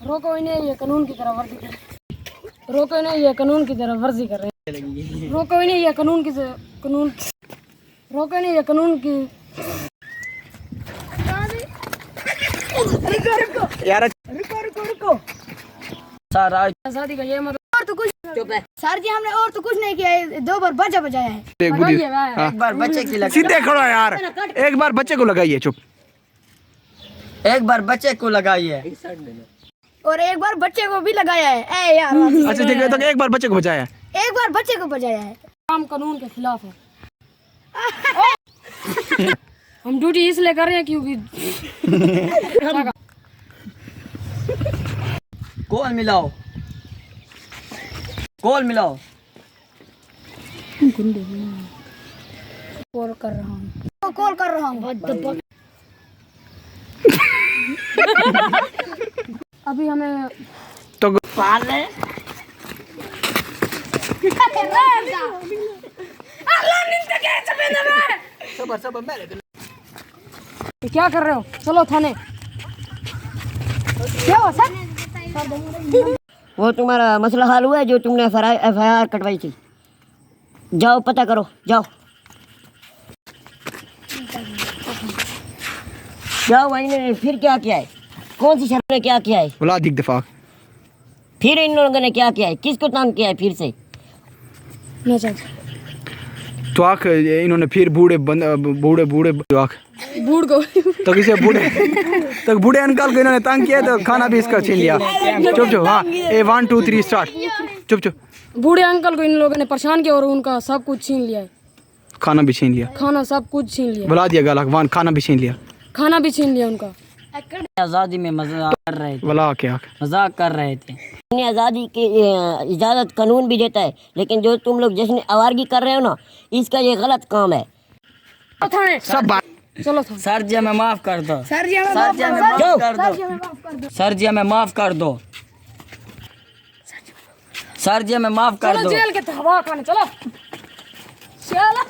रोको इन्हें, ये कानून की तरह वर्जी कर, रोको इन्हें, ये कानून की तरह वर्जी कर रहे हैं। रोको इन्हें, ये कानून की कानून, रोको इन्हें, ये कानून की। रुको रुको यार रुको रुको रुको सर आज शादी का ये मतलब और तो कुछ चुप है। सर जी हमने और तो कुछ नहीं किया है, 2 बार बाजा बजाया है। एक बुद्धि लगाइएगा। एक बार बच्चे की लगा सीधे खड़ो यार, एक बार बच्चे को लगाइए। चुप, एक बार बच्चे को लगाइए और एक बार बच्चे को भी लगाया है। ए यार अच्छा देखो तो एक बार बच्चे को बचाया। एक बार बच्चे को बजाया है। काम कानून के खिलाफ है। हम ड्यूटी इसलिए कर रहे हैं क्योंकि कॉल मिलाओ, कॉल मिलाओ। कॉल कर रहा हूँ, कॉल कर रहा हूँ। अभी हमें तो पाल रहे तो क्या कर रहे हो? चलो थाने। क्या हुआ सर? वो तुम्हारा मसला हल हुआ है जो तुमने एफआईआर कटवाई थी? जाओ पता करो, जाओ जाओ। भाई ने फिर क्या किया है? कौन सी शर्त ने क्या किया है? बुला दिख दफा फिर इन लोगों ने क्या किया है? किसको तंग किया है फिर से? तो आख इन्होंने फिर बूढ़े बूढ़े बूढ़े आख बूढ़ को तो किसी बूढ़े तो बूढ़े अंकल को इन्होंने तंग किया तो खाना भी इसका छीन लिया। चुप चुप, हाँ ए 1 2 3 स्टार्ट। चुप चुप, बूढ़े अंकल को इन लोगों ने परेशान किया और उनका सब कुछ छीन लिया है। खाना भी छीन लिया, खाना सब कुछ छीन लिया, बुला दिया गाला वान, खाना भी छीन लिया। खाना भी छीन लिया उनका। आज़ादी में मजाक कर रहे थे, बुला के आख मजाक कर रहे थे। आज़ादी की इजाज़त कानून भी देता है, लेकिन जो तुम लोग जश्न आवारगी कर रहे हो ना, इसका ये गलत काम है। थाने सब बात। चलो थाने। सर जी हमें माफ कर दो, सर जी हमें सर जी हमें माफ कर दो, सर जी हमें माफ कर दो। सर जी हमें माफ कर दो, सर जी हमें माफ कर चलो दो। जेल के हवा खाने चलो। चलो